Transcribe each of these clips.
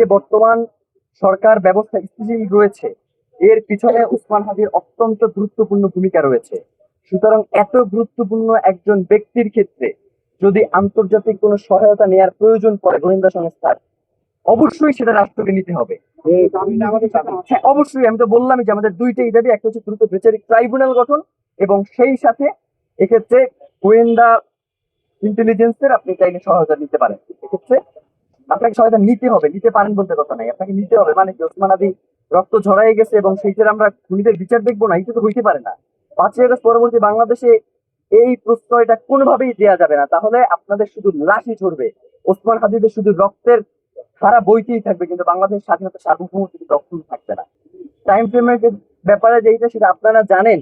যে বর্তমান সরকার ব্যবস্থা স্থিতিশীল রয়েছে, এর পিছনে ওসমান হাদির অত্যন্ত গুরুত্বপূর্ণ ভূমিকা রয়েছে। সুতরাং এত গুরুত্বপূর্ণ একজন ব্যক্তির ক্ষেত্রে যদি আন্তর্জাতিক কোনো সহায়তা নেওয়ার প্রয়োজন পড়ে গোয়েন্দা সংস্থার, অবশ্যই সেটা রাষ্ট্রকে নিতে হবে। হ্যাঁ, অবশ্যই। আমি তো বললামই যে আমাদের দুইটাই দাবি, একটা হচ্ছে দ্রুত বিচারিক ট্রাইব্যুনাল গঠন, এবং সেই সাথে এক্ষেত্রে গোয়েন্দা ইন্টেলিজেন্সের আপনি চাইলে সহায়তা নিতে পারেন। এক্ষেত্রে আপনাকে সহায়তা নিতে হবে, নিতে পারেন বলতে কথা নাই, আপনাকে নিতে হবে। মানে কি, ওসমান আদি রক্ত ঝরাই গেছে এবং সেইটার আমরা খুনিদের বিচার দেখবো না, এটা তো হইতে পারে না। 5ই আগস্ট পরবর্তী বাংলাদেশে এই প্রশ্রয়টা কোনোভাবেই দেওয়া যাবে না। তাহলে আপনাদের শুধু লাশই ঝরবে, ওসমান হাদিদের শুধু রক্তের ধারা বইতেই থাকবে, কিন্তু বাংলাদেশ স্বাধীনতা সার্বভৌমত্ব কিন্তু অক্ষুণ্ণ থাকবে না। টাইম ফ্রেমের যে ব্যাপারে যেটা, সেটা আপনারা জানেন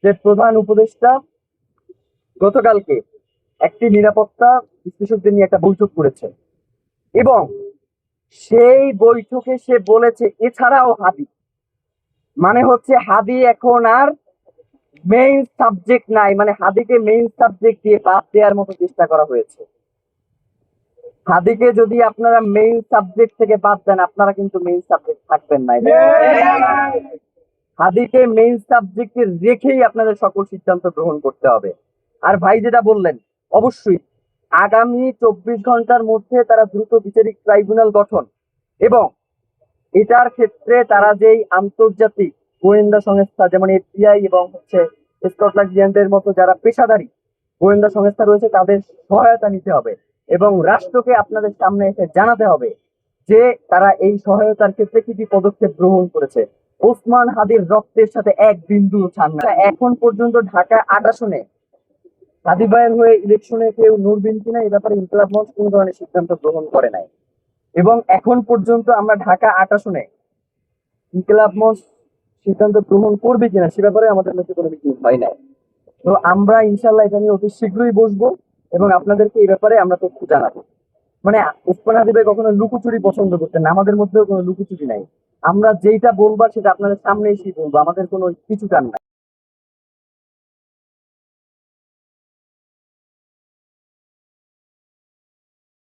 যে প্রধান উপদেষ্টা গতকালকে একটি নিরাপত্তা বিশ্লেষকদের নিয়ে একটা বৈঠক করেছে, এবং সেই বৈঠকে সে বলেছে এছাড়াও হাদি, মানে হচ্ছে হাদি এখন আর মেইন সাবজেক্ট নাই, মানে হাদিকে মেইন সাবজেক্ট দিয়ে বাদ দেওয়ার মতো চেষ্টা করা হয়েছে। হাদিকে যদি আপনারা মেইন সাবজেক্ট থেকে বাদ দেন, আপনারা কিন্তু মেইন সাবজেক্ট থাকবেন না। হাদিকে মেইন সাবজেক্টে রেখেই আপনাদের সকল সিদ্ধান্ত গ্রহণ করতে হবে। আর ভাই যেটা বললেন, অবশ্যই আগামী 24 ঘন্টার মধ্যে তারা দ্রুত বিচারিক ট্রাইব্যুনাল গঠন, এবং এটার ক্ষেত্রে তারা যেই আন্তর্জাতিক গোয়েন্দা সংস্থা যেমন এফবিআই এবং হচ্ছে স্কটল্যান্ড ইয়ার্ডের মতো যারা পেশাদারী গোয়েন্দা সংস্থা রয়েছে, তাদের সহায়তা নিতে হবে, এবং রাষ্ট্রকে আপনাদের সামনে এসে জানাতে হবে যে তারা এই সহায়তার ক্ষেত্রে কি কি পদক্ষেপ গ্রহণ করেছে। ওসমান হাদির রক্তের সাথে এক বিন্দু ছাড় না। এখন পর্যন্ত ঢাকা 8 আসনে হাদি ভাইয়ের হয়ে ইলেকশনে কেউ লড়বেন কিনা, এই ব্যাপারে ইনকিলাব মঞ্চ কোনো ধরনের সিদ্ধান্ত গ্রহণ করে নাই, এবং এখন পর্যন্ত আমরা ঢাকা 8 আসনে ইনকিলাব মঞ্চ সিদ্ধান্ত গ্রহণ করবে কিনা সে ব্যাপারে আমাদের মধ্যে কোনো মিটিং হয় নাই। তো আমরা ইনশাল্লাহ এটা নিয়ে অতি শীঘ্রই বসবো, এবং আপনাদেরকে এই ব্যাপারে আমরা তথ্য জানাবো। মানে ওসমান হাদি ভাই কখনো লুকোচুরি পছন্দ করতেন না, আমাদের মধ্যেও কোনো লুকোচুরি নাই। আমরা যেটা বলবার সেটা আপনাদের সামনে এসেই বলবো, আমাদের কোনো কিছু টান নাই।